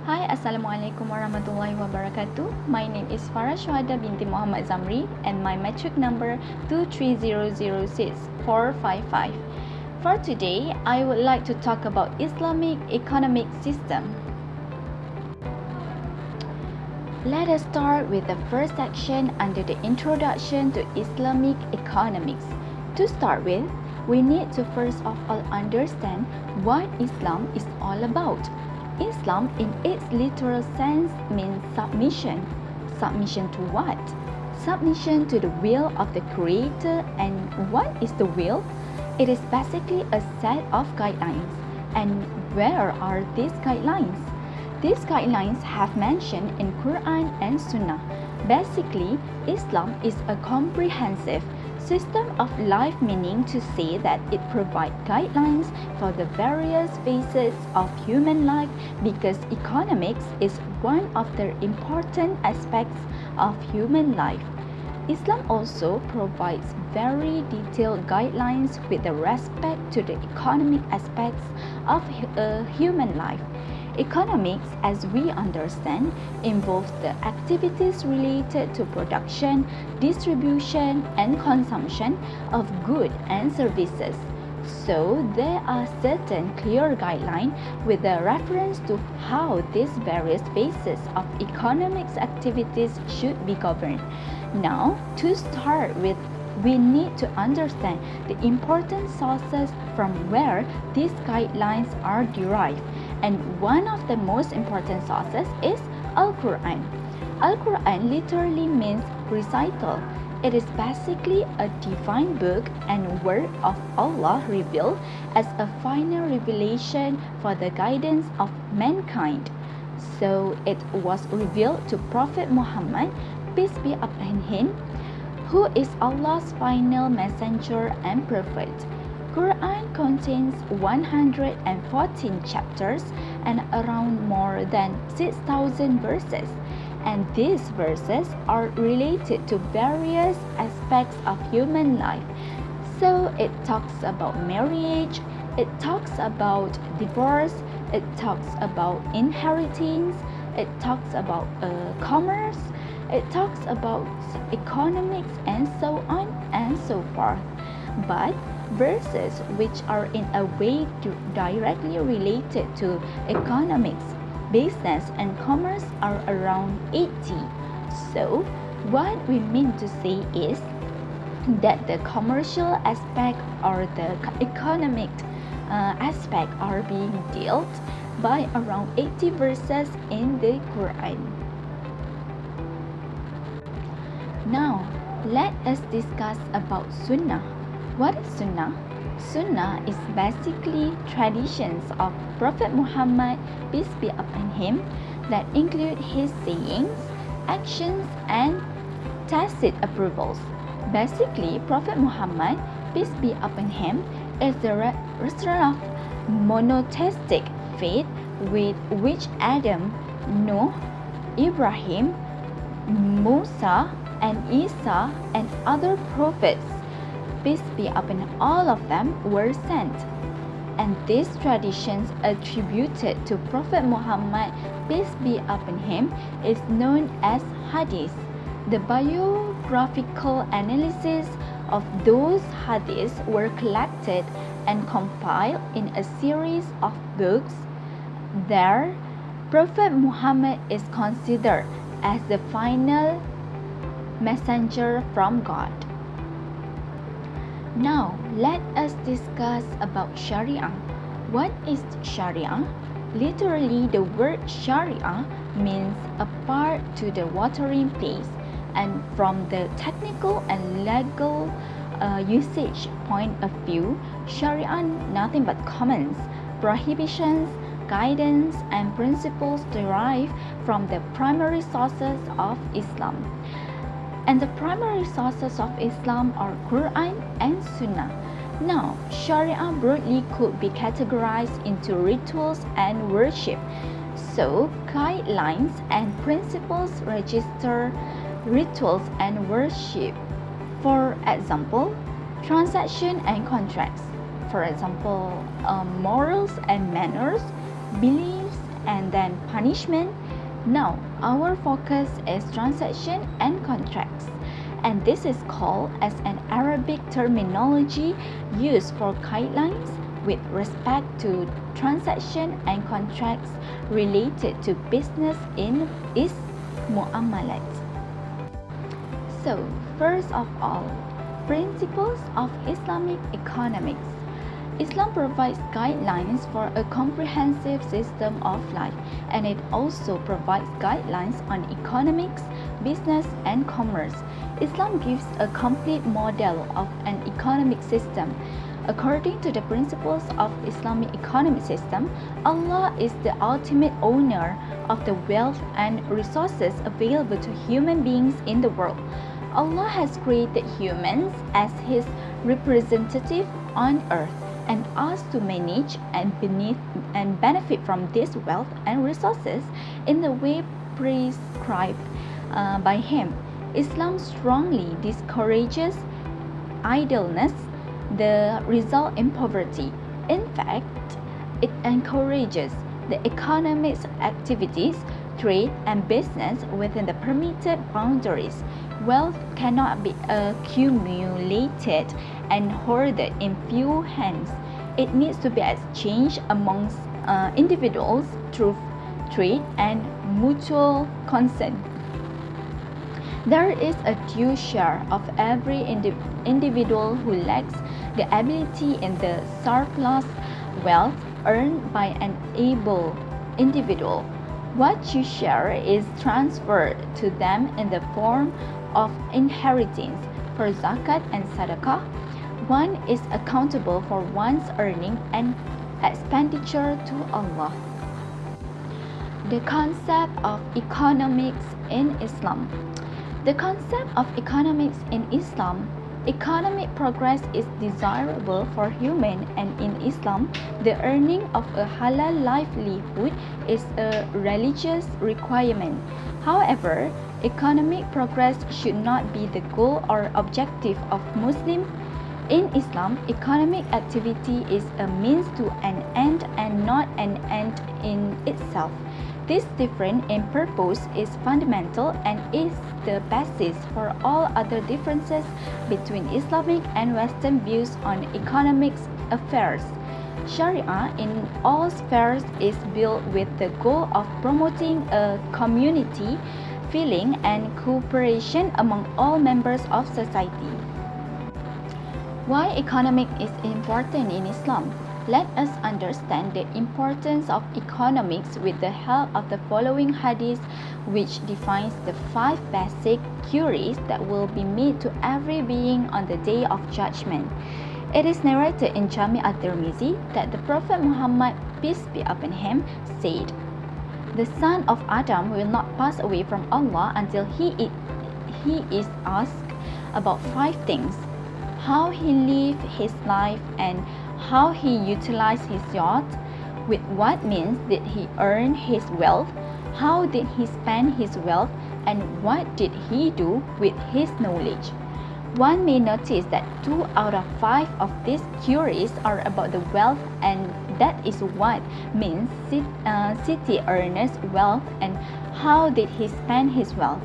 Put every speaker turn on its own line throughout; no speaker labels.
Hi, Assalamualaikum warahmatullahi wabarakatuh. My name is FARAH SHUHADA binti Muhammad ZAMRY and my matric number 23006-455. For today, I would like to talk about Islamic economic system. Let us start with the first section under the introduction to Islamic economics. To start with, we need to first of all understand what Islam is all about. Islam in its literal sense means submission. Submission to what? Submission to the will of the Creator. And what is the will? It is basically a set of guidelines. And where are these guidelines? These guidelines have mentioned in Quran and Sunnah. Basically, Islam is a comprehensive system of life, meaning to say that it provides guidelines for the various phases of human life because economics is one of the important aspects of human life. Islam also provides very detailed guidelines with respect to the economic aspects of human life. Economics, as we understand, involves the activities related to production, distribution, and consumption of goods and services. So, there are certain clear guidelines with a reference to how these various phases of economics activities should be governed. Now, to start with, we need to understand the important sources from where these guidelines are derived. And one of the most important sources is Al-Quran. Al-Quran literally means recital. It is basically a divine book and word of Allah revealed as a final revelation for the guidance of mankind. So it was revealed to Prophet Muhammad, peace be upon him, who is Allah's final messenger and prophet. Quran contains 114 chapters and around more than 6,000 verses, and these verses are related to various aspects of human life. So it talks about marriage, it talks about divorce, it talks about inheritance, it talks about commerce, it talks about economics, and so on and so forth. But verses which are in a way directly related to economics, business, and commerce are around 80. So, what we mean to say is that the commercial aspect or the economic aspect are being dealt by around 80 verses in the Quran. Now, let us discuss about Sunnah. What is Sunnah? Sunnah is basically traditions of Prophet Muhammad, peace be upon him, that include his sayings, actions, and tacit approvals. Basically, Prophet Muhammad, peace be upon him, is the restorer of monotheistic faith with which Adam, Noah, Ibrahim, Musa, and Isa, and other prophets, peace be upon all of them, were sent. And these traditions attributed to Prophet Muhammad, peace be upon him, is known as hadith. The biographical analysis of those hadiths were collected and compiled in a series of books. There, Prophet Muhammad is considered as the final messenger from God. Now, let us discuss about Shariah. What is Shariah? Literally, the word Shariah means a part to the watering place, and from the technical and legal usage point of view, Shariah nothing but commands, prohibitions, guidance, and principles derived from the primary sources of Islam. And the primary sources of Islam are Quran and Sunnah. Now, Sharia broadly could be categorized into rituals and worship. So, guidelines and principles register rituals and worship. For example, transaction and contracts. For example, morals and manners, beliefs and than punishment? No, our focus is transaction and contracts. And this is called as an Arabic terminology used for guidelines with respect to transaction and contracts related to business in its mu'amalat. So, first of all, principles of Islamic economics. Islam provides guidelines for a comprehensive system of life, and it also provides guidelines on economics, business, and commerce. Islam gives a complete model of an economic system. According to the principles of Islamic economic system, Allah is the ultimate owner of the wealth and resources available to human beings in the world. Allah has created humans as His representative on earth and asked to manage and benefit from this wealth and resources in the way prescribed by Him. Islam strongly discourages idleness, the result in poverty. In fact, it encourages the economic activities, trade, and business within the permitted boundaries. Wealth cannot be accumulated and hoarded in few hands. It needs to be exchanged amongst individuals through trade and mutual consent. There is a due share of every individual who lacks the ability in the surplus wealth earned by an able individual. What you share is transferred to them in the form of inheritance. For zakat and sadaqah, one is accountable for one's earning and expenditure to Allah. The concept of economics in Islam. The concept of economics in Islam. Economic progress is desirable for human, and in Islam, the earning of a halal livelihood is a religious requirement. However, economic progress should not be the goal or objective of Muslims. In Islam, economic activity is a means to an end and not an end in itself. This difference in purpose is fundamental and is the basis for all other differences between Islamic and Western views on economic affairs. Shariah in all spheres is built with the goal of promoting a community feeling and cooperation among all members of society. Why economics is important in Islam? Let us understand the importance of economics with the help of the following hadith, which defines the 5 basic cures that will be made to every being on the day of judgment. It is narrated in Jami' at-Tirmizi that the Prophet Muhammad, peace be upon him, said, "The son of Adam will not pass away from Allah until he is asked about 5 things: how he lived his life and how he utilized his yacht, with what means did he earn his wealth, how did he spend his wealth, and what did he do with his knowledge." One may notice that 2 out of 5 of these cures are about the wealth, and that is what means city earner's wealth and how did he spend his wealth.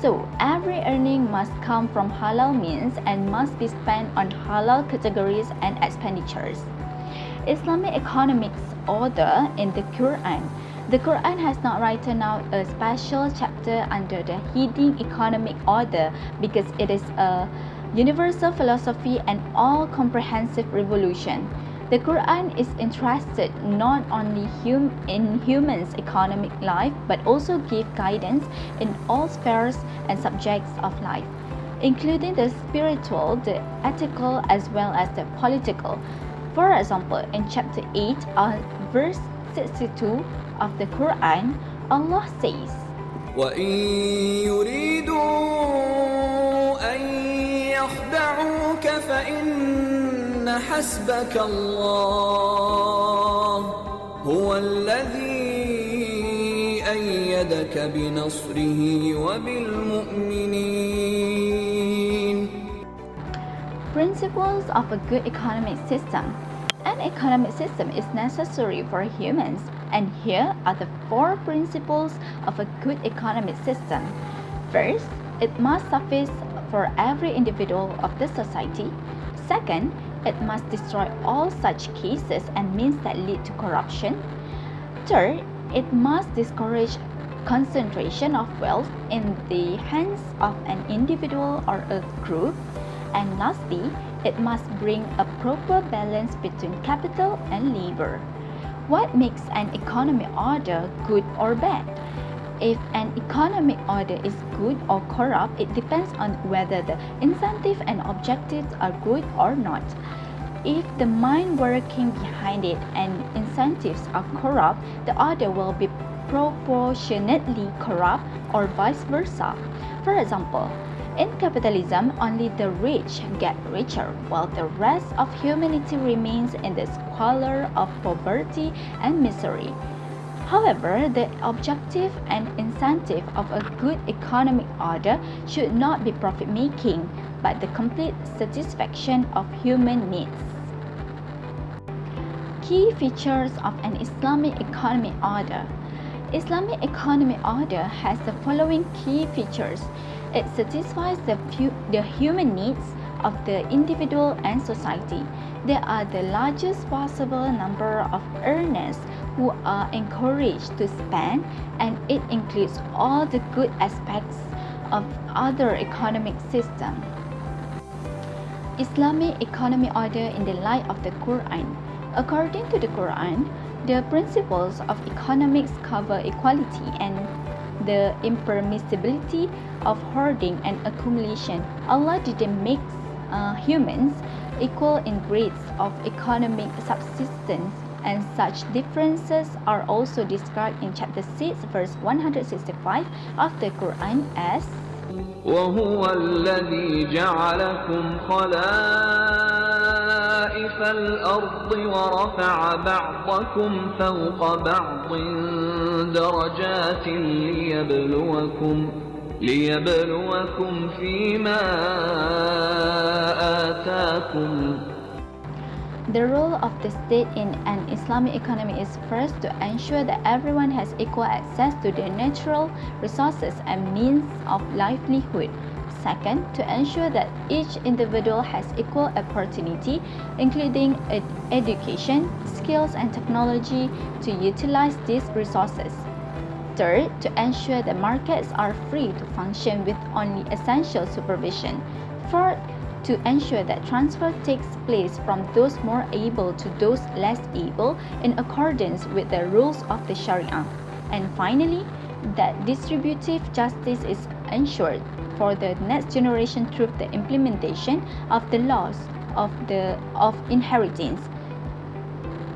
So, every earning must come from halal means and must be spent on halal categories and expenditures. Islamic economics order in the Quran. The Quran has not written out a special chapter under the heading economic order because it is a universal philosophy and all-comprehensive revolution. The Quran is interested not only in humans' economic life but also give guidance in all spheres and subjects of life, including the spiritual, the ethical, as well as the political. For example, in chapter 8, verse 62 of the Quran, Allah says,
وَإِن يُرِيدُوا أَن يَخْدَعُوكَ فَإِنَّ حَسْبَكَ اللَّهُ هُوَ الَّذِي أَيَّدَكَ بِنَصْرِهِ وَبِالْمُؤْمِنِينَ.
Principles of a good economic system. An An economic system is necessary for humans, and here are the 4 principles of a good economic system. First, it must suffice for every individual of the society. Second, it must destroy all such cases and means that lead to corruption. Third, it must discourage concentration of wealth in the hands of an individual or a group. And lastly, it must bring a proper balance between capital and labor. What makes an economic order good or bad? If an economic order is good or corrupt, it depends on whether the incentive and objectives are good or not. If the mind working behind it and incentives are corrupt, the order will be proportionately corrupt or vice versa. For example, in capitalism, only the rich get richer, while the rest of humanity remains in the squalor of poverty and misery. However, the objective and incentive of a good economic order should not be profit-making, but the complete satisfaction of human needs. Key features of an Islamic economic order. Islamic economic order has the following key features. It satisfies the human needs of the individual and society. There are the largest possible number of earners who are encouraged to spend, and it includes all the good aspects of other economic systems. Islamic economic order in the light of the Quran. According to the Quran, the principles of economics cover equality and the impermissibility of hoarding and accumulation. Allah didn't make humans equal in grades of economic subsistence, and such differences are also described in chapter 6 verse 165 of the Quran as
وهو الذي جعلكم خلائف الأرض ورفع بعضكم فوق بعض درجات ليبلوكم فيما آتاكم.
The role of the state in an Islamic economy is first to ensure that everyone has equal access to the natural resources and means of livelihood. Second, to ensure that each individual has equal opportunity, including education, skills, and technology to utilize these resources. Third, to ensure that markets are free to function with only essential supervision. Fourth, to ensure that transfer takes place from those more able to those less able in accordance with the rules of the Shariah. And finally, that distributive justice is ensured for the next generation through the implementation of the laws of inheritance.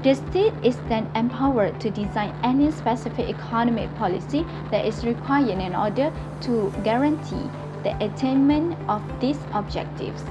The state is then empowered to design any specific economic policy that is required in order to guarantee the attainment of these objectives.